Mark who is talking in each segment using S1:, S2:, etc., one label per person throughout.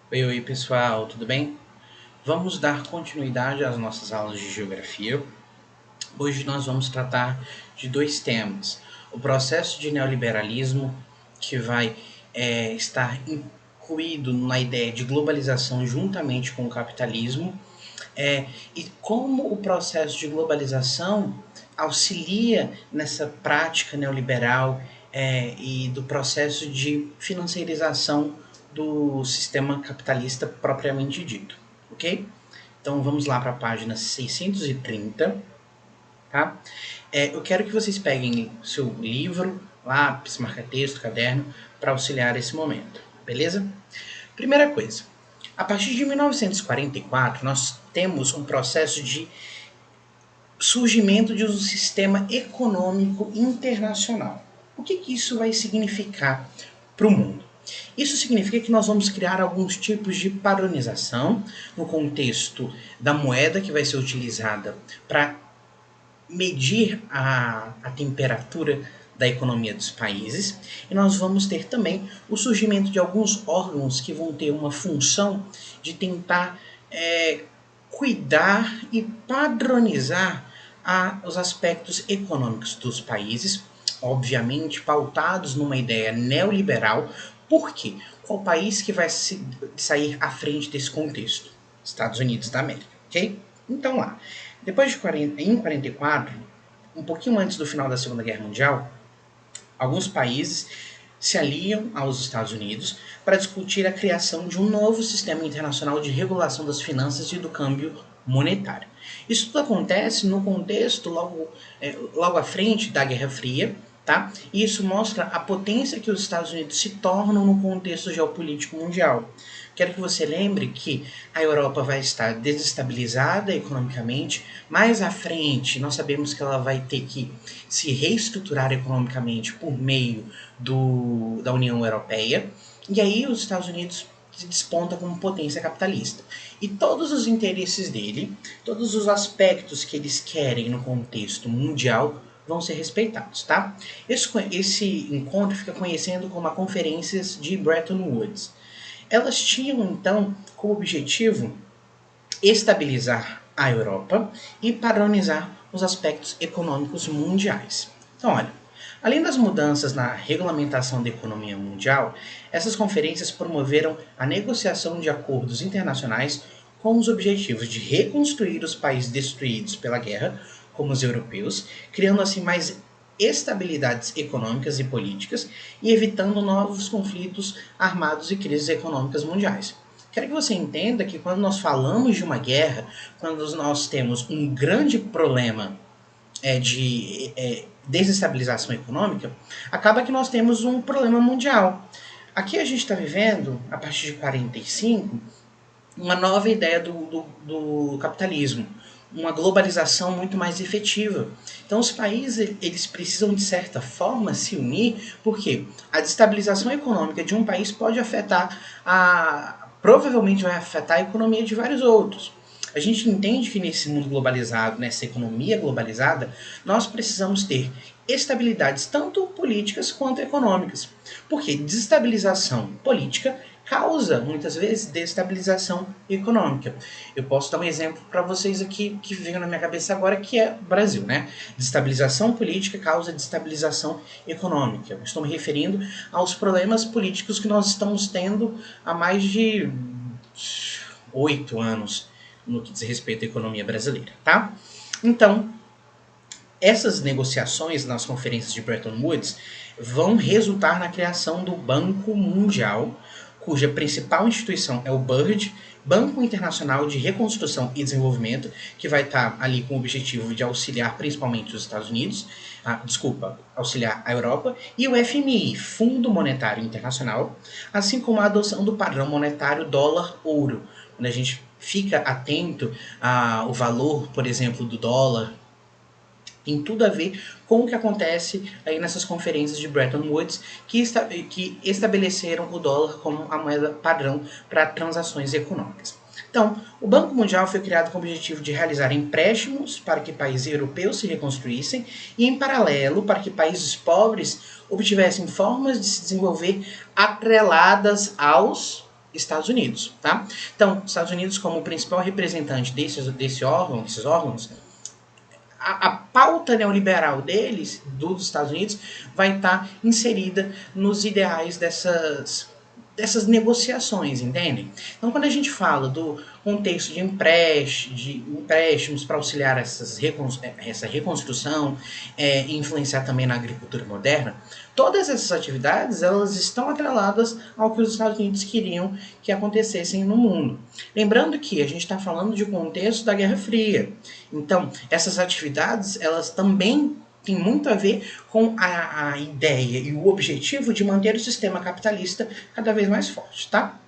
S1: Oi, pessoal, tudo bem? Vamos dar continuidade às nossas aulas de geografia. Hoje nós vamos tratar de dois temas: o processo de neoliberalismo, que vai estar incluído na ideia de globalização juntamente com o capitalismo, e como o processo de globalização auxilia nessa prática neoliberal e do processo de financiarização do sistema capitalista propriamente dito, ok? Então vamos lá para a página 630, tá? Eu quero que vocês peguem seu livro, lápis, marca-texto, caderno, para auxiliar esse momento, beleza? Primeira coisa, a partir de 1944, nós temos um processo de surgimento de um sistema econômico internacional. O que isso vai significar para o mundo? Isso significa que nós vamos criar alguns tipos de padronização no contexto da moeda que vai ser utilizada para medir a temperatura da economia dos países, e nós vamos ter também o surgimento de alguns órgãos que vão ter uma função de tentar cuidar e padronizar os aspectos econômicos dos países, obviamente pautados numa ideia neoliberal. Por quê? Qual país que vai sair à frente desse contexto? Estados Unidos da América, ok? Então lá, depois de em 44, um pouquinho antes do final da Segunda Guerra Mundial, alguns países se aliam aos Estados Unidos para discutir a criação de um novo sistema internacional de regulação das finanças e do câmbio monetário. Isso tudo acontece no contexto logo à frente da Guerra Fria, tá? E isso mostra a potência que os Estados Unidos se tornam no contexto geopolítico mundial. Quero que você lembre que a Europa vai estar desestabilizada economicamente. Mais à frente, nós sabemos que ela vai ter que se reestruturar economicamente por meio da União Europeia. E aí os Estados Unidos se desponta como potência capitalista. E todos os interesses dele, todos os aspectos que eles querem no contexto mundial vão ser respeitados, tá? Esse encontro fica conhecido como a Conferências de Bretton Woods. Elas tinham, então, como objetivo estabilizar a Europa e padronizar os aspectos econômicos mundiais. Então, olha, além das mudanças na regulamentação da economia mundial, essas conferências promoveram a negociação de acordos internacionais com os objetivos de reconstruir os países destruídos pela guerra, como os europeus, criando assim mais estabilidades econômicas e políticas e evitando novos conflitos armados e crises econômicas mundiais. Quero que você entenda que quando nós falamos de uma guerra, quando nós temos um grande problema de desestabilização econômica, acaba que nós temos um problema mundial. Aqui a gente está vivendo, a partir de 45, uma nova ideia do capitalismo, uma globalização muito mais efetiva. Então os países eles precisam de certa forma se unir, porque a destabilização econômica de um país pode afetar provavelmente vai afetar a economia de vários outros. A gente entende que nesse mundo globalizado, nessa economia globalizada, nós precisamos ter estabilidades tanto políticas quanto econômicas. Porque desestabilização política causa, muitas vezes, destabilização econômica. Eu posso dar um exemplo para vocês aqui que veio na minha cabeça agora, que é o Brasil, né? Destabilização política causa destabilização econômica. Eu estou me referindo aos problemas políticos que nós estamos tendo há mais de 8 anos no que diz respeito à economia brasileira, tá? Então, essas negociações nas conferências de Bretton Woods vão resultar na criação do Banco Mundial, cuja principal instituição é o BIRD, Banco Internacional de Reconstrução e Desenvolvimento, que vai estar ali com o objetivo de auxiliar principalmente os Estados Unidos, auxiliar a Europa, e o FMI, Fundo Monetário Internacional, assim como a adoção do padrão monetário dólar-ouro, quando a gente fica atento ao valor, por exemplo, do dólar, tem tudo a ver com o que acontece aí nessas conferências de Bretton Woods, que estabeleceram o dólar como a moeda padrão para transações econômicas. Então, o Banco Mundial foi criado com o objetivo de realizar empréstimos para que países europeus se reconstruíssem e, em paralelo, para que países pobres obtivessem formas de se desenvolver atreladas aos Estados Unidos, tá? Então, Estados Unidos como principal representante desses órgãos, a pauta neoliberal dos Estados Unidos, vai estar inserida nos ideais dessas negociações, entendem? Então, quando a gente fala do contexto de empréstimos para auxiliar essa reconstrução e influenciar também na agricultura moderna, todas essas atividades elas estão atreladas ao que os Estados Unidos queriam que acontecessem no mundo. Lembrando que a gente está falando de um contexto da Guerra Fria. Então, essas atividades elas também tem muito a ver com a ideia e o objetivo de manter o sistema capitalista cada vez mais forte, tá?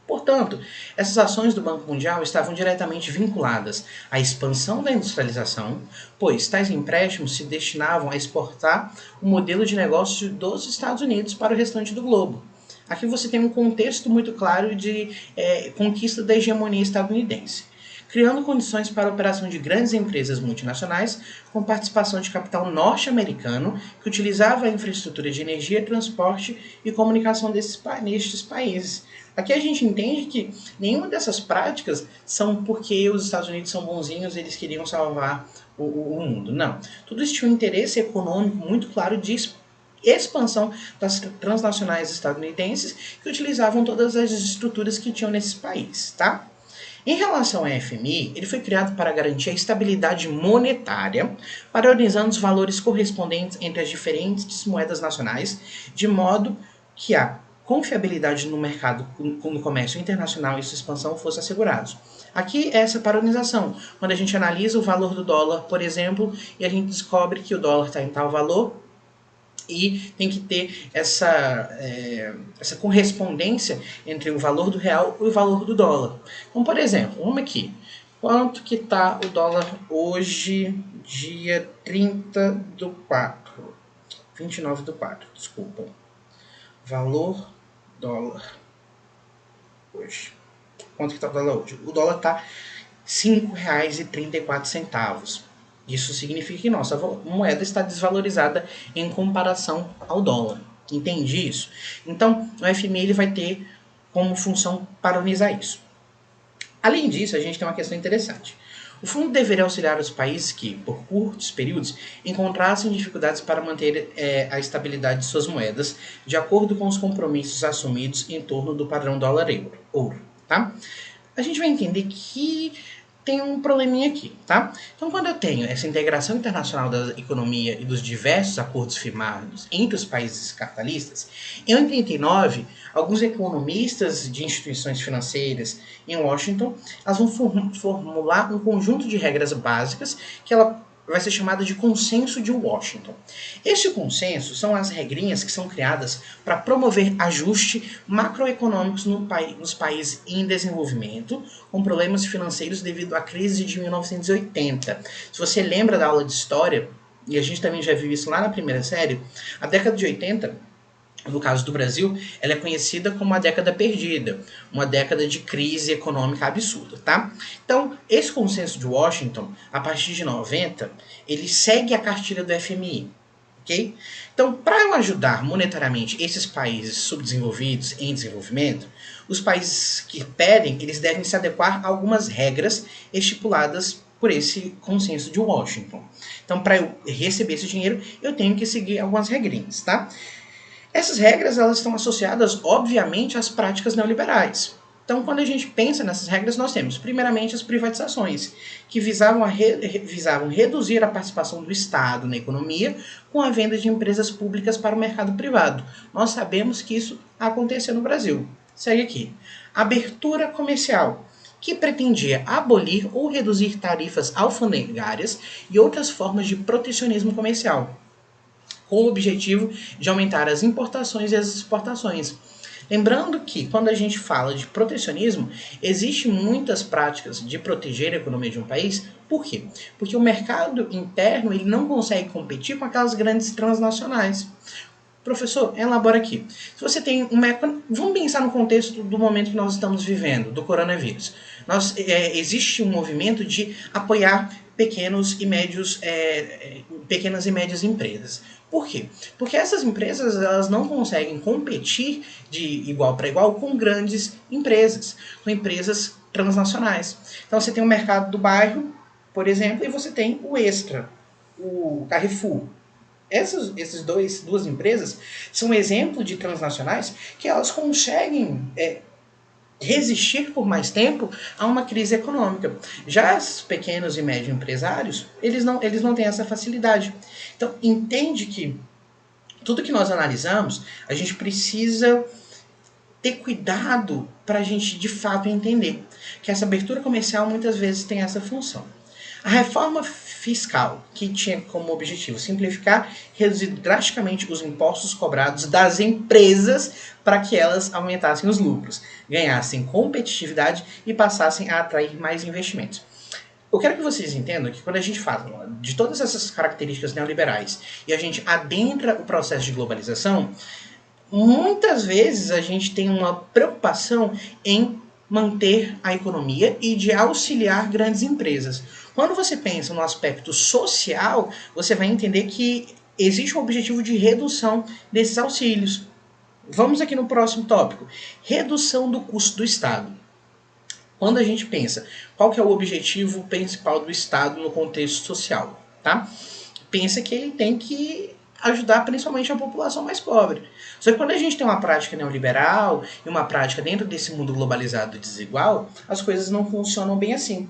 S1: Portanto, essas ações do Banco Mundial estavam diretamente vinculadas à expansão da industrialização, pois tais empréstimos se destinavam a exportar o modelo de negócio dos Estados Unidos para o restante do globo. Aqui você tem um contexto muito claro de conquista da hegemonia estadunidense, criando condições para a operação de grandes empresas multinacionais com participação de capital norte-americano que utilizava a infraestrutura de energia, transporte e comunicação nestes países. Aqui a gente entende que nenhuma dessas práticas são porque os Estados Unidos são bonzinhos e eles queriam salvar o mundo. Não. Tudo isso tinha um interesse econômico muito claro de expansão das transnacionais estadunidenses que utilizavam todas as estruturas que tinham nesses países, tá? Em relação ao FMI, ele foi criado para garantir a estabilidade monetária, padronizando os valores correspondentes entre as diferentes moedas nacionais, de modo que a confiabilidade no mercado, no comércio internacional e sua expansão fossem assegurados. Aqui é essa padronização, quando a gente analisa o valor do dólar, por exemplo, e a gente descobre que o dólar está em tal valor, e tem que ter essa correspondência entre o valor do real e o valor do dólar. Então, por exemplo, vamos aqui. Quanto que está o dólar hoje, dia 29/4, desculpa. Valor dólar hoje. Quanto que está o dólar hoje? O dólar está R$ 5,34. Isso significa que nossa moeda está desvalorizada em comparação ao dólar. Entendi isso? Então, o FMI ele vai ter como função padronizar isso. Além disso, a gente tem uma questão interessante. O fundo deveria auxiliar os países que, por curtos períodos, encontrassem dificuldades para manter a estabilidade de suas moedas, de acordo com os compromissos assumidos em torno do padrão dólar-ouro. Tá? A gente vai entender que tem um probleminha aqui, tá? Então, quando eu tenho essa integração internacional da economia e dos diversos acordos firmados entre os países capitalistas, em 1989, alguns economistas de instituições financeiras em Washington, elas vão formular um conjunto de regras básicas que ela vai ser chamada de Consenso de Washington. Este consenso são as regrinhas que são criadas para promover ajuste macroeconômicos nos países em desenvolvimento, com problemas financeiros devido à crise de 1980. Se você lembra da aula de história, e a gente também já viu isso lá na primeira série, a década de 80, no caso do Brasil, ela é conhecida como a década perdida, uma década de crise econômica absurda, tá? Então, esse consenso de Washington, a partir de 90, ele segue a cartilha do FMI, ok? Então, para ajudar monetariamente esses países subdesenvolvidos em desenvolvimento, os países que pedem, eles devem se adequar a algumas regras estipuladas por esse consenso de Washington. Então, para eu receber esse dinheiro, eu tenho que seguir algumas regrinhas, tá? Essas regras elas estão associadas, obviamente, às práticas neoliberais. Então, quando a gente pensa nessas regras, nós temos, primeiramente, as privatizações, que visavam reduzir a participação do Estado na economia com a venda de empresas públicas para o mercado privado. Nós sabemos que isso aconteceu no Brasil. Segue aqui. Abertura comercial, que pretendia abolir ou reduzir tarifas alfandegárias e outras formas de protecionismo comercial, com o objetivo de aumentar as importações e as exportações. Lembrando que, quando a gente fala de protecionismo, existem muitas práticas de proteger a economia de um país. Por quê? Porque o mercado interno ele não consegue competir com aquelas grandes transnacionais. Professor, elabora aqui. Se você tem uma... Vamos pensar no contexto do momento que nós estamos vivendo, do coronavírus. Existe um movimento de apoiar pequenas e médias empresas. Por quê? Porque essas empresas elas não conseguem competir de igual para igual com grandes empresas, com empresas transnacionais. Então você tem o mercado do bairro, por exemplo, e você tem o Extra, o Carrefour. Essas duas empresas são exemplo de transnacionais que elas conseguem resistir por mais tempo a uma crise econômica. Já os pequenos e médios empresários, eles não têm essa facilidade. Então, entende que tudo que nós analisamos, a gente precisa ter cuidado para a gente de fato entender que essa abertura comercial muitas vezes tem essa função. A reforma fiscal, que tinha como objetivo simplificar, reduzir drasticamente os impostos cobrados das empresas para que elas aumentassem os lucros, ganhassem competitividade e passassem a atrair mais investimentos. Eu quero que vocês entendam que quando a gente fala de todas essas características neoliberais e a gente adentra o processo de globalização, muitas vezes a gente tem uma preocupação em manter a economia e de auxiliar grandes empresas. Quando você pensa no aspecto social, você vai entender que existe um objetivo de redução desses auxílios. Vamos aqui no próximo tópico. Redução do custo do Estado. Quando a gente pensa, qual que é o objetivo principal do Estado no contexto social? Tá? Pensa que ele tem que ajudar principalmente a população mais pobre. Só que quando a gente tem uma prática neoliberal e uma prática dentro desse mundo globalizado e desigual, as coisas não funcionam bem assim.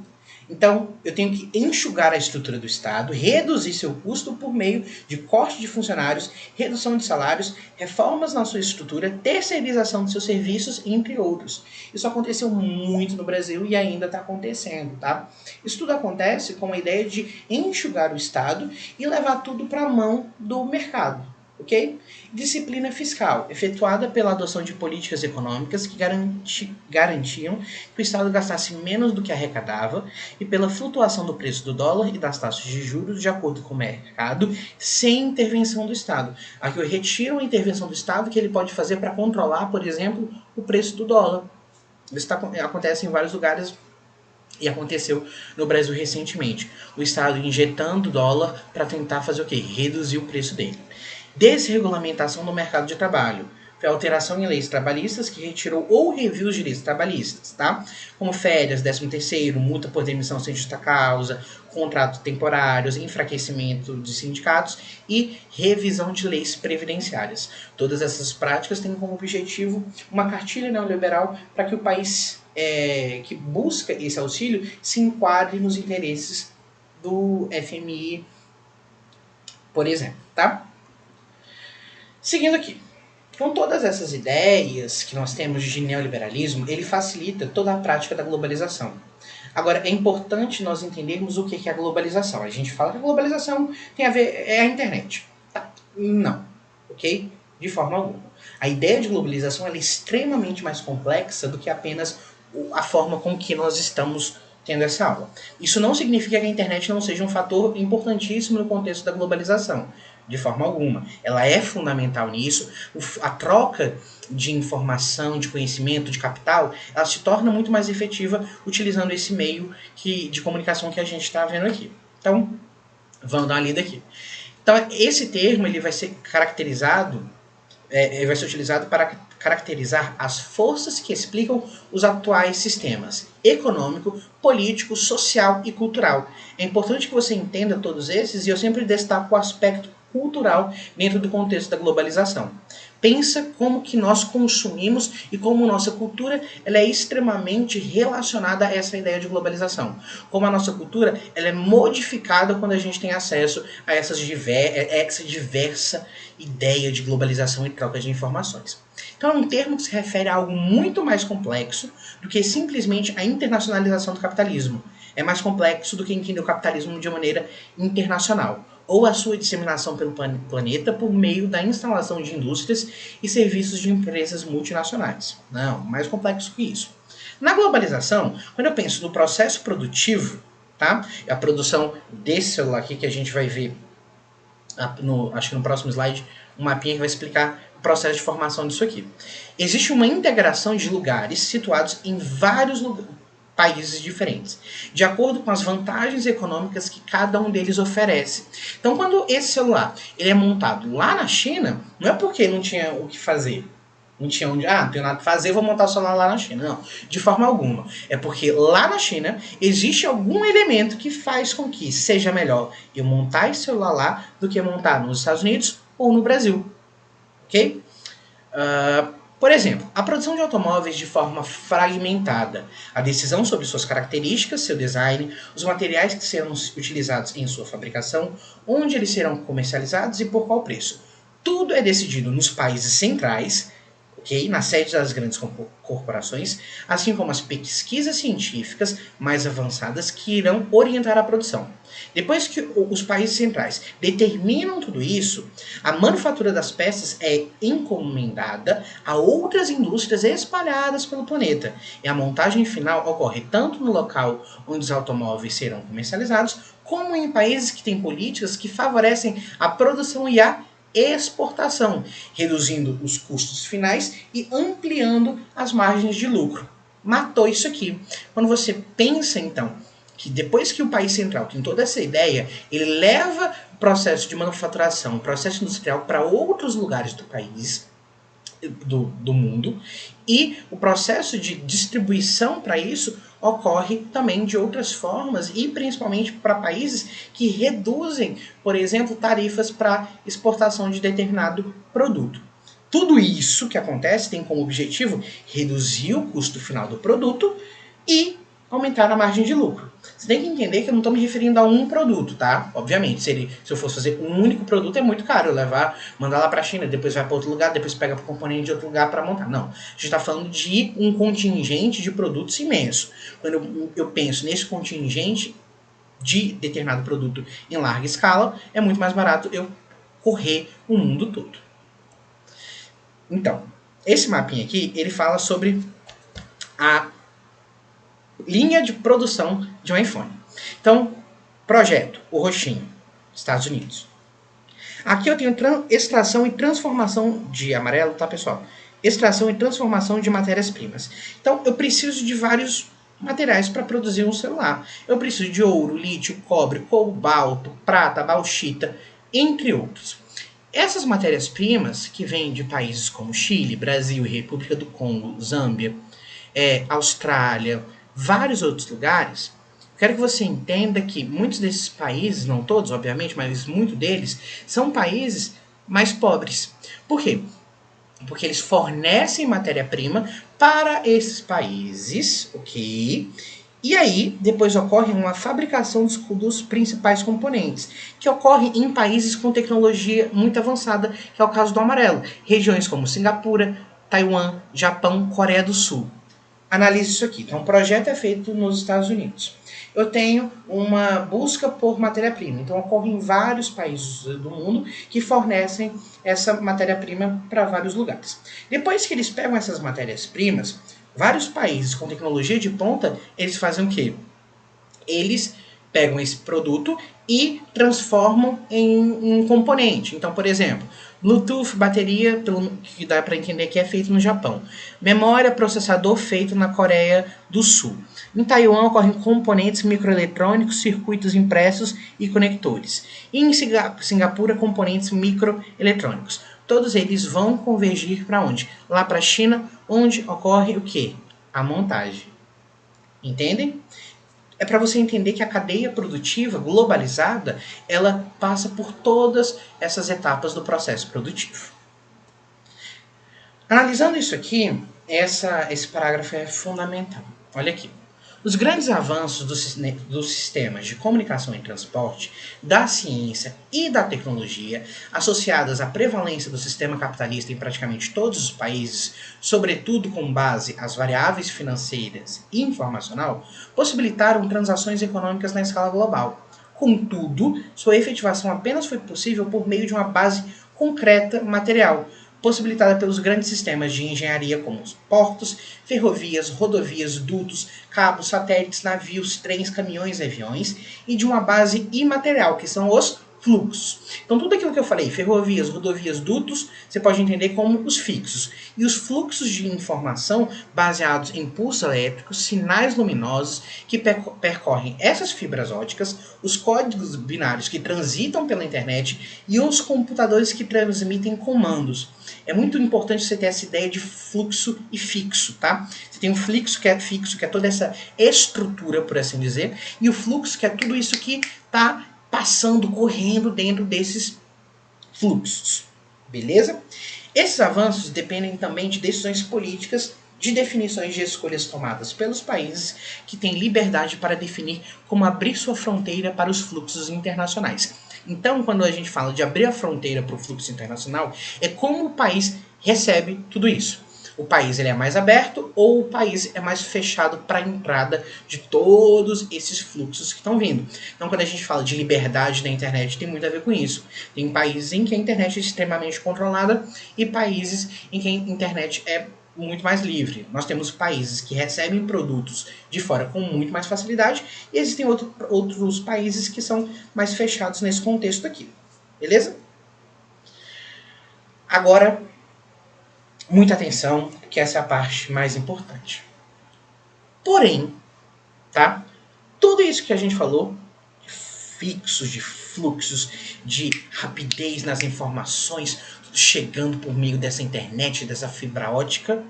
S1: Então, eu tenho que enxugar a estrutura do Estado, reduzir seu custo por meio de corte de funcionários, redução de salários, reformas na sua estrutura, terceirização de seus serviços, entre outros. Isso aconteceu muito no Brasil e ainda está acontecendo, tá? Isso tudo acontece com a ideia de enxugar o Estado e levar tudo para a mão do mercado. Ok? Disciplina fiscal, efetuada pela adoção de políticas econômicas que garantiam que o Estado gastasse menos do que arrecadava e pela flutuação do preço do dólar e das taxas de juros de acordo com o mercado, sem intervenção do Estado. Aqui eu retiro a intervenção do Estado que ele pode fazer para controlar, por exemplo, o preço do dólar. Isso acontece em vários lugares e aconteceu no Brasil recentemente. O Estado injetando dólar para tentar fazer o quê? Reduzir o preço dele. Desregulamentação do mercado de trabalho. Foi alteração em leis trabalhistas que retirou ou reviu os direitos trabalhistas, tá? Como férias, 13º, multa por demissão sem justa causa, contratos temporários, enfraquecimento de sindicatos e revisão de leis previdenciárias. Todas essas práticas têm como objetivo uma cartilha neoliberal para que o país que busca esse auxílio se enquadre nos interesses do FMI, por exemplo, tá? Seguindo aqui, com todas essas ideias que nós temos de neoliberalismo, ele facilita toda a prática da globalização. Agora, é importante nós entendermos o que é a globalização. A gente fala que a globalização tem a ver é a internet. Tá? Não, ok? De forma alguma. A ideia de globalização é extremamente mais complexa do que apenas a forma com que nós estamos tendo essa aula. Isso não significa que a internet não seja um fator importantíssimo no contexto da globalização. De forma alguma. Ela é fundamental nisso. A troca de informação, de conhecimento, de capital, ela se torna muito mais efetiva utilizando esse meio de comunicação que a gente está vendo aqui. Então, vamos dar uma lida aqui. Então, esse termo ele vai ser caracterizado, vai ser utilizado para caracterizar as forças que explicam os atuais sistemas econômico, político, social e cultural. É importante que você entenda todos esses e eu sempre destaco o aspecto cultural dentro do contexto da globalização. Pensa como que nós consumimos e como nossa cultura ela é extremamente relacionada a essa ideia de globalização. Como a nossa cultura ela é modificada quando a gente tem acesso a essa diversa ideia de globalização e troca de informações. Então é um termo que se refere a algo muito mais complexo do que simplesmente a internacionalização do capitalismo. É mais complexo do que entender o capitalismo de maneira internacional, ou a sua disseminação pelo planeta por meio da instalação de indústrias e serviços de empresas multinacionais. Não, mais complexo que isso. Na globalização, quando eu penso no processo produtivo, tá? A produção desse celular aqui que a gente vai ver, acho que no próximo slide, um mapinha que vai explicar o processo de formação disso aqui. Existe uma integração de lugares situados em vários países diferentes, de acordo com as vantagens econômicas que cada um deles oferece. Então, quando esse celular ele é montado lá na China, não é porque não tinha o que fazer. Não tinha onde, não tenho nada para fazer, vou montar o celular lá na China. Não, de forma alguma. É porque lá na China existe algum elemento que faz com que seja melhor eu montar esse celular lá do que montar nos Estados Unidos ou no Brasil. Ok? Por exemplo, a produção de automóveis de forma fragmentada, a decisão sobre suas características, seu design, os materiais que serão utilizados em sua fabricação, onde eles serão comercializados e por qual preço. Tudo é decidido nos países centrais, okay, na sede das grandes corporações, assim como as pesquisas científicas mais avançadas que irão orientar a produção. Depois que os países centrais determinam tudo isso, a manufatura das peças é encomendada a outras indústrias espalhadas pelo planeta. E a montagem final ocorre tanto no local onde os automóveis serão comercializados, como em países que têm políticas que favorecem a produção e a exportação, reduzindo os custos finais e ampliando as margens de lucro. Matou isso aqui. Quando você pensa, então, que depois que o país central tem toda essa ideia, ele leva o processo de manufaturação, o processo industrial para outros lugares do país, do mundo, e o processo de distribuição para isso ocorre também de outras formas e principalmente para países que reduzem, por exemplo, tarifas para exportação de determinado produto. Tudo isso que acontece tem como objetivo reduzir o custo final do produto e aumentar a margem de lucro. Você tem que entender que eu não estou me referindo a um produto, tá? Obviamente, se eu fosse fazer um único produto é muito caro. Mandar lá para a China, depois vai para outro lugar, depois pega para componente de outro lugar para montar. Não, a gente está falando de um contingente de produtos imenso. Quando eu penso nesse contingente de determinado produto em larga escala, é muito mais barato eu correr o mundo todo. Então, esse mapinha aqui, ele fala sobre a linha de produção de um iPhone. Então, projeto, o roxinho, Estados Unidos. Aqui eu tenho extração e transformação de amarelo, tá, pessoal? Extração e transformação de matérias-primas. Então, eu preciso de vários materiais para produzir um celular. Eu preciso de ouro, lítio, cobre, cobalto, prata, bauxita, entre outros. Essas matérias-primas, que vêm de países como Chile, Brasil, República do Congo, Zâmbia, Austrália, vários outros lugares, quero que você entenda que muitos desses países, não todos, obviamente, mas muitos deles, são países mais pobres. Por quê? Porque eles fornecem matéria-prima para esses países, ok? E aí, depois ocorre uma fabricação dos principais componentes, que ocorre em países com tecnologia muito avançada, que é o caso do amarelo. Regiões como Singapura, Taiwan, Japão, Coreia do Sul. Analise isso aqui. Então, o projeto é feito nos Estados Unidos. Eu tenho uma busca por matéria-prima. Então, ocorre em vários países do mundo que fornecem essa matéria-prima para vários lugares. Depois que eles pegam essas matérias-primas, vários países com tecnologia de ponta, eles fazem o quê? Eles pegam esse produto e transformam em um componente. Então, por exemplo, Bluetooth, bateria, que dá para entender que é feito no Japão. Memória, processador feito na Coreia do Sul. Em Taiwan ocorrem componentes microeletrônicos, circuitos impressos e conectores. E em Singapura, componentes microeletrônicos. Todos eles vão convergir para onde? Lá para a China, onde ocorre o quê? A montagem. Entendem? É para você entender que a cadeia produtiva globalizada, ela passa por todas essas etapas do processo produtivo. Analisando isso aqui, esse parágrafo é fundamental. Olha aqui. Os grandes avanços dos sistemas de comunicação e transporte, da ciência e da tecnologia, associadas à prevalência do sistema capitalista em praticamente todos os países, sobretudo com base às variáveis financeiras e informacional, possibilitaram transações econômicas na escala global. Contudo, sua efetivação apenas foi possível por meio de uma base concreta material, possibilitada pelos grandes sistemas de engenharia como os portos, ferrovias, rodovias, dutos, cabos, satélites, navios, trens, caminhões e aviões, e de uma base imaterial, que são os fluxos. Então tudo aquilo que eu falei, ferrovias, rodovias, dutos, você pode entender como os fixos. E os fluxos de informação baseados em pulsos elétricos, sinais luminosos que percorrem essas fibras óticas, os códigos binários que transitam pela internet e os computadores que transmitem comandos. É muito importante você ter essa ideia de fluxo e fixo, tá? Você tem um fluxo que é fixo, que é toda essa estrutura, por assim dizer, e o fluxo que é tudo isso que está passando, correndo dentro desses fluxos. Beleza? Esses avanços dependem também de decisões políticas, de definições de escolhas tomadas pelos países que têm liberdade para definir como abrir sua fronteira para os fluxos internacionais. Então, quando a gente fala de abrir a fronteira para o fluxo internacional, é como o país recebe tudo isso. O país ele é mais aberto ou o país é mais fechado para a entrada de todos esses fluxos que estão vindo. Então, quando a gente fala de liberdade da internet, tem muito a ver com isso. Tem países em que a internet é extremamente controlada e países em que a internet é muito mais livre. Nós temos países que recebem produtos de fora com muito mais facilidade e existem outros países que são mais fechados nesse contexto aqui. Beleza? Agora, muita atenção, que essa é a parte mais importante. Porém, tá? Tudo isso que a gente falou, de fixos, de fluxos, de rapidez nas informações, tudo chegando por meio dessa internet, dessa fibra ótica,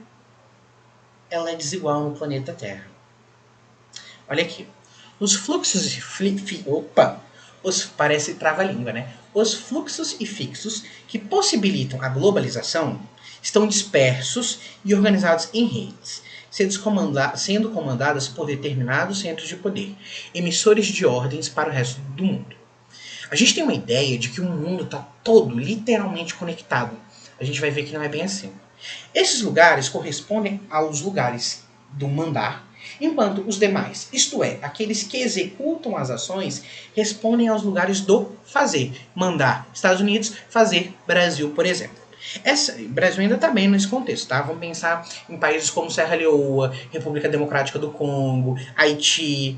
S1: ela é desigual no planeta Terra. Olha aqui. Os fluxos parece trava-língua, né? Os fluxos e fixos que possibilitam a globalização estão dispersos e organizados em redes, sendo comandadas por determinados centros de poder, emissores de ordens para o resto do mundo. A gente tem uma ideia de que o mundo está todo literalmente conectado. A gente vai ver que não é bem assim. Esses lugares correspondem aos lugares do mandar, enquanto os demais, isto é, aqueles que executam as ações, respondem aos lugares do fazer. Mandar, Estados Unidos, fazer, Brasil, por exemplo. O Brasil ainda está bem nesse contexto, tá? Vamos pensar em países como Serra Leoa, República Democrática do Congo, Haiti.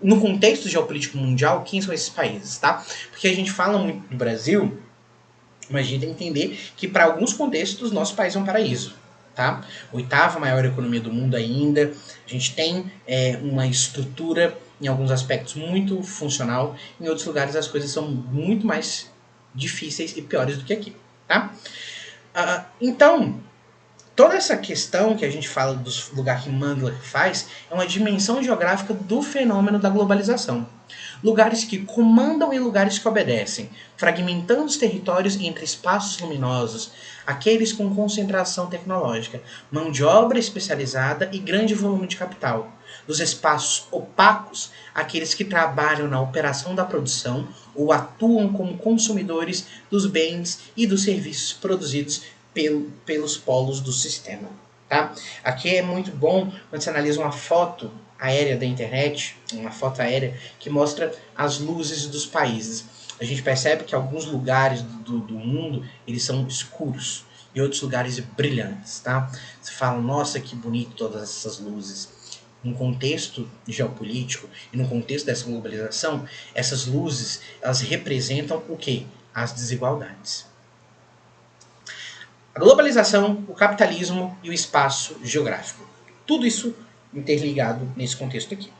S1: No contexto geopolítico mundial, quem são esses países, tá? Porque a gente fala muito do Brasil, mas a gente tem que entender que para alguns contextos nosso país é um paraíso. Tá? Oitava maior economia do mundo ainda. A gente tem uma estrutura, em alguns aspectos, muito funcional. Em outros lugares as coisas são muito mais difíceis e piores do que aqui. Tá? Então, toda essa questão que a gente fala dos lugares que Mandler faz é uma dimensão geográfica do fenômeno da globalização. Lugares que comandam e lugares que obedecem, fragmentando os territórios entre espaços luminosos, aqueles com concentração tecnológica, mão de obra especializada e grande volume de capital. Dos espaços opacos, aqueles que trabalham na operação da produção ou atuam como consumidores dos bens e dos serviços produzidos pelos polos do sistema. Tá? Aqui é muito bom quando você analisa uma foto aérea da internet, uma foto aérea que mostra as luzes dos países. A gente percebe que alguns lugares do mundo eles são escuros e outros lugares brilhantes. Tá? Você fala, nossa, que bonito todas essas luzes. No contexto geopolítico e no contexto dessa globalização, essas luzes elas representam o quê? As desigualdades. A globalização, o capitalismo e o espaço geográfico. Tudo isso interligado nesse contexto aqui.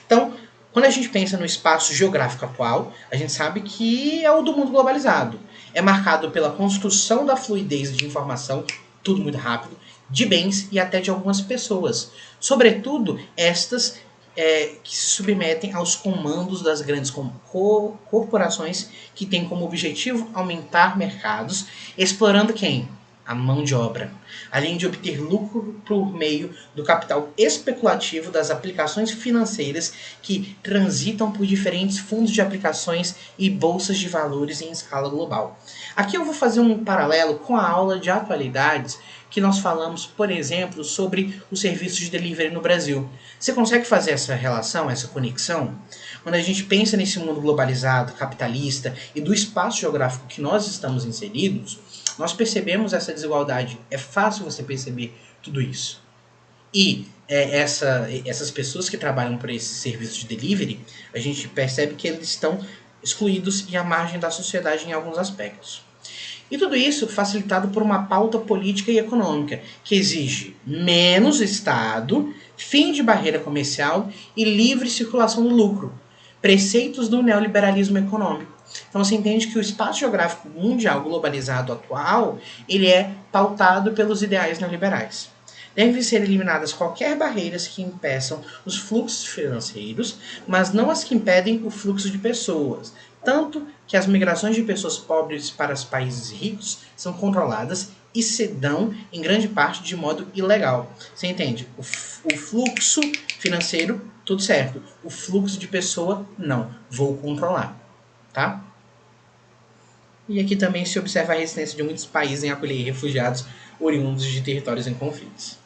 S1: Então, quando a gente pensa no espaço geográfico atual, a gente sabe que é o do mundo globalizado. É marcado pela construção da fluidez de informação, tudo muito rápido, de bens e até de algumas pessoas. Sobretudo, estas que se submetem aos comandos das grandes corporações que têm como objetivo aumentar mercados, explorando quem? A mão de obra, além de obter lucro por meio do capital especulativo das aplicações financeiras que transitam por diferentes fundos de aplicações e bolsas de valores em escala global. Aqui eu vou fazer um paralelo com a aula de atualidades que nós falamos, por exemplo, sobre os serviços de delivery no Brasil. Você consegue fazer essa relação, essa conexão? Quando a gente pensa nesse mundo globalizado, capitalista e do espaço geográfico que nós estamos inseridos, nós percebemos essa desigualdade. É fácil você perceber tudo isso. E essas pessoas que trabalham por esse serviço de delivery, a gente percebe que eles estão excluídos e à margem da sociedade em alguns aspectos. E tudo isso facilitado por uma pauta política e econômica, que exige menos Estado, fim de barreira comercial e livre circulação do lucro, preceitos do neoliberalismo econômico. Então você entende que o espaço geográfico mundial globalizado atual, ele é pautado pelos ideais neoliberais. Devem ser eliminadas qualquer barreiras que impeçam os fluxos financeiros, mas não as que impedem o fluxo de pessoas, tanto que as migrações de pessoas pobres para os países ricos são controladas e se dão, em grande parte, de modo ilegal. Você entende? O fluxo financeiro, tudo certo. O fluxo de pessoa, não. Vou controlar. Tá? E aqui também se observa a resistência de muitos países em acolher refugiados oriundos de territórios em conflitos.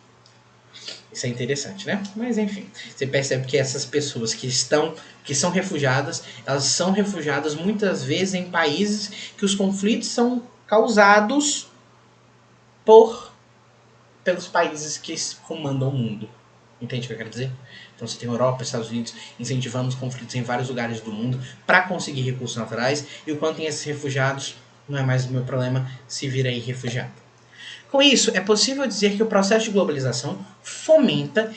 S1: Isso é interessante, né? Mas enfim, você percebe que essas pessoas que são refugiadas, elas são refugiadas muitas vezes em países que os conflitos são causados pelos países que comandam o mundo. Entende o que eu quero dizer? Então você tem Europa, Estados Unidos incentivando os conflitos em vários lugares do mundo para conseguir recursos naturais, e o quanto tem esses refugiados não é mais o meu problema, se vira aí refugiado. Com isso, é possível dizer que o processo de globalização fomenta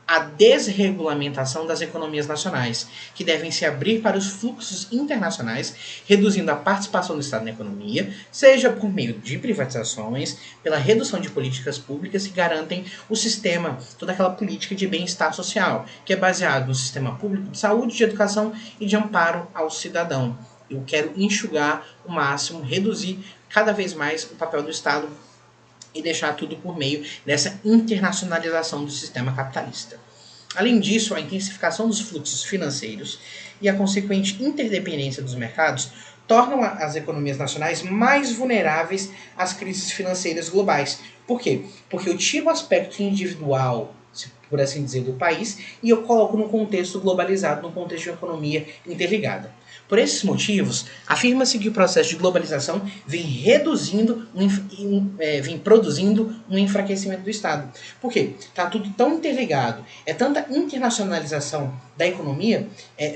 S1: a desregulamentação das economias nacionais, que devem se abrir para os fluxos internacionais, reduzindo a participação do Estado na economia, seja por meio de privatizações, pela redução de políticas públicas que garantem o sistema, toda aquela política de bem-estar social, que é baseado no sistema público de saúde, de educação e de amparo ao cidadão. Eu quero enxugar o máximo, reduzir cada vez mais o papel do Estado e deixar tudo por meio dessa internacionalização do sistema capitalista. Além disso, a intensificação dos fluxos financeiros e a consequente interdependência dos mercados tornam as economias nacionais mais vulneráveis às crises financeiras globais. Por quê? Porque eu tiro o aspecto individual, por assim dizer, do país e eu coloco num contexto globalizado, num contexto de economia interligada. Por esses motivos, afirma-se que o processo de globalização vem vem produzindo um enfraquecimento do Estado. Por quê? Está tudo tão interligado, é tanta internacionalização da economia,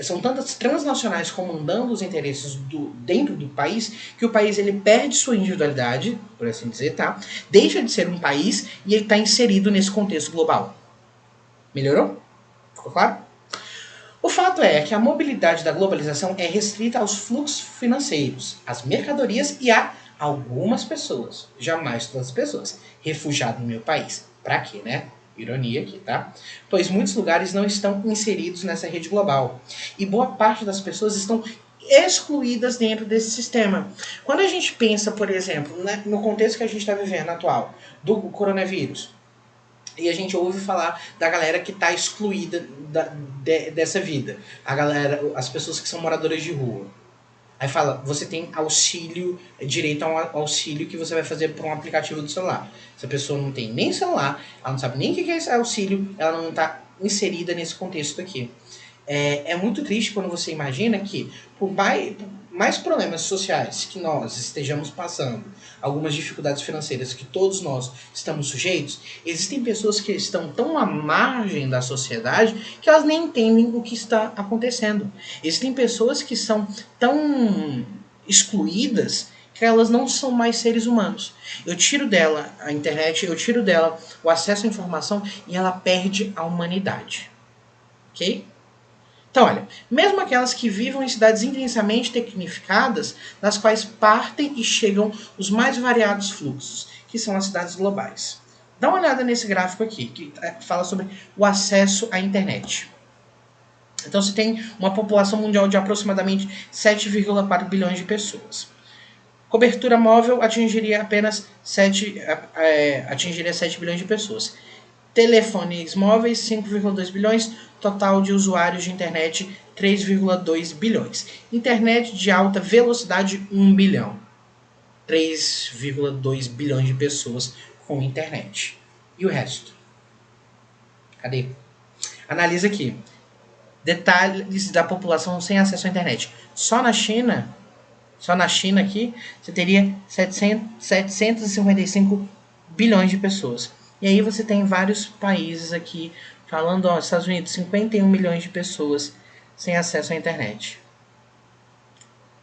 S1: são tantas transnacionais comandando os interesses dentro do país, que o país ele perde sua individualidade, por assim dizer, tá? Deixa de ser um país e ele está inserido nesse contexto global. Melhorou? Ficou claro? O fato é que a mobilidade da globalização é restrita aos fluxos financeiros, às mercadorias e a algumas pessoas. Jamais todas as pessoas. Refugiado no meu país. Pra quê, né? Ironia aqui, tá? Pois muitos lugares não estão inseridos nessa rede global. E boa parte das pessoas estão excluídas dentro desse sistema. Quando a gente pensa, por exemplo, né, no contexto que a gente está vivendo atual, do coronavírus, e a gente ouve falar da galera que está excluída dessa vida. A galera, as pessoas que são moradoras de rua. Aí fala, você tem auxílio, direito a um auxílio que você vai fazer por um aplicativo do celular. Se a pessoa não tem nem celular, ela não sabe nem o que é esse auxílio, ela não está inserida nesse contexto aqui. É muito triste quando você imagina que, por mais problemas sociais que nós estejamos passando, algumas dificuldades financeiras que todos nós estamos sujeitos, existem pessoas que estão tão à margem da sociedade que elas nem entendem o que está acontecendo. Existem pessoas que são tão excluídas que elas não são mais seres humanos. Eu tiro dela a internet, eu tiro dela o acesso à informação e ela perde a humanidade. Ok? Então, olha, mesmo aquelas que vivam em cidades intensamente tecnificadas, das quais partem e chegam os mais variados fluxos, que são as cidades globais. Dá uma olhada nesse gráfico aqui, que fala sobre o acesso à internet. Então, você tem uma população mundial de aproximadamente 7,4 bilhões de pessoas. Cobertura móvel atingiria apenas 7 bilhões de pessoas. Telefones móveis, 5,2 bilhões. Total de usuários de internet, 3,2 bilhões. Internet de alta velocidade, 1 bilhão. 3,2 bilhões de pessoas com internet. E o resto? Cadê? Analisa aqui. Detalhes da população sem acesso à internet. Só na China aqui, você teria 755 bilhões de pessoas. E aí você tem vários países aqui falando, ó, Estados Unidos, 51 milhões de pessoas sem acesso à internet.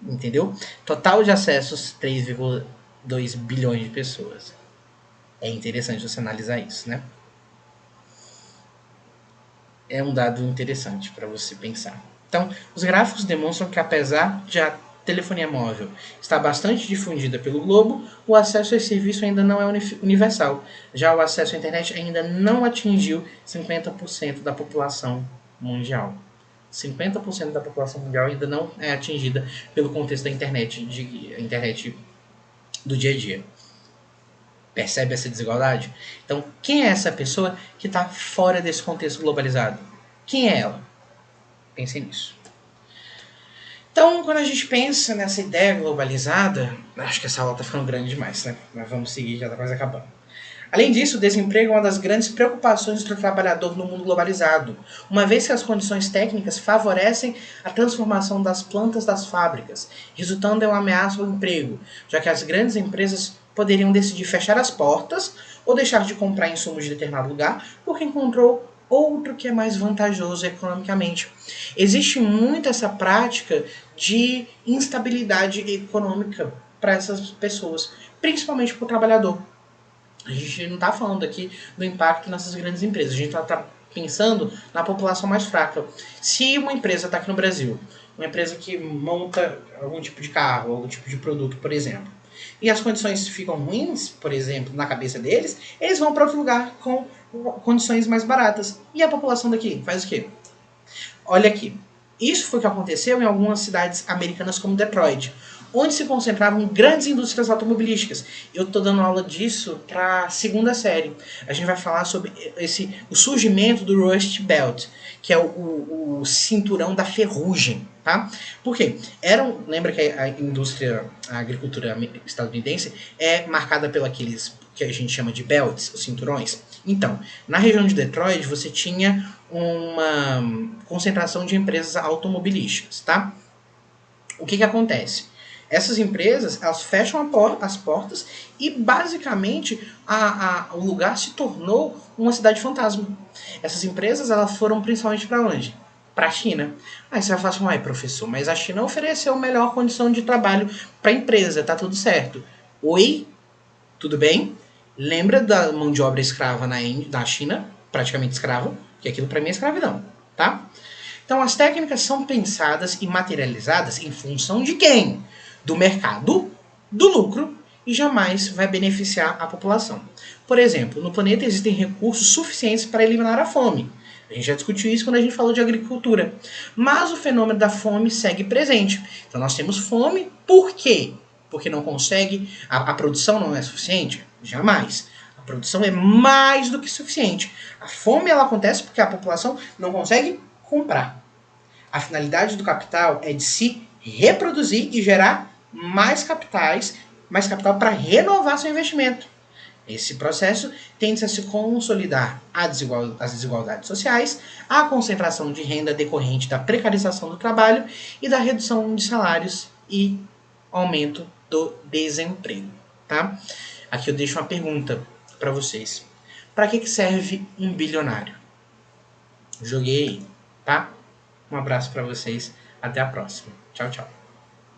S1: Entendeu? Total de acessos 3,2 bilhões de pessoas. É interessante você analisar isso, né? É um dado interessante para você pensar. Então, os gráficos demonstram que apesar de a telefonia móvel estar bastante difundida pelo globo, o acesso a esse serviço ainda não é universal. Já o acesso à internet ainda não atingiu 50% da população mundial. 50% da população mundial ainda não é atingida pelo contexto da internet, internet do dia a dia. Percebe essa desigualdade? Então, quem é essa pessoa que está fora desse contexto globalizado? Quem é ela? Pense nisso. Então, quando a gente pensa nessa ideia globalizada, acho que essa aula está ficando grande demais, né? Mas vamos seguir, já está quase acabando. Além disso, o desemprego é uma das grandes preocupações do trabalhador no mundo globalizado, uma vez que as condições técnicas favorecem a transformação das plantas das fábricas, resultando em uma ameaça ao emprego, já que as grandes empresas poderiam decidir fechar as portas ou deixar de comprar insumos de determinado lugar porque encontrou outro que é mais vantajoso economicamente. Existe muito essa prática de instabilidade econômica para essas pessoas, principalmente para o trabalhador. A gente não está falando aqui do impacto nessas grandes empresas, a gente está pensando na população mais fraca. Se uma empresa está aqui no Brasil, uma empresa que monta algum tipo de carro, algum tipo de produto, por exemplo, e as condições ficam ruins, por exemplo, na cabeça deles, eles vão para outro lugar com condições mais baratas. E a população daqui faz o quê? Olha aqui. Isso foi o que aconteceu em algumas cidades americanas como Detroit, onde se concentravam grandes indústrias automobilísticas. Eu estou dando aula disso para a segunda série. A gente vai falar sobre o surgimento do Rust Belt, que é o cinturão da ferrugem. Tá? Por quê? Lembra que a indústria, a agricultura estadunidense é marcada pelos aqueles que a gente chama de belts, os cinturões? Então, na região de Detroit, você tinha uma concentração de empresas automobilísticas, tá? O que acontece? Essas empresas, elas fecham as portas e, basicamente, o lugar se tornou uma cidade fantasma. Essas empresas, elas foram principalmente para onde? Para a China. Aí você vai falar assim, ai, professor, mas a China ofereceu melhor condição de trabalho para a empresa, tá tudo certo. Oi? Tudo bem? Lembra da mão de obra escrava na China? Praticamente escrava, que aquilo para mim é escravidão, tá? Então as técnicas são pensadas e materializadas em função de quem? Do mercado, do lucro e jamais vai beneficiar a população. Por exemplo, no planeta existem recursos suficientes para eliminar a fome. A gente já discutiu isso quando a gente falou de agricultura. Mas o fenômeno da fome segue presente. Então nós temos fome, por quê? Porque não consegue, a produção não é suficiente? Jamais. A produção é mais do que suficiente. A fome ela acontece porque a população não consegue comprar. A finalidade do capital é de se reproduzir e gerar mais capital para renovar seu investimento. Esse processo tende a se consolidar as desigualdades sociais, a concentração de renda decorrente da precarização do trabalho e da redução de salários e aumento do desemprego. Tá? Aqui eu deixo uma pergunta para vocês. Para que serve um bilionário? Joguei, tá? Um abraço para vocês. Até a próxima. Tchau, tchau.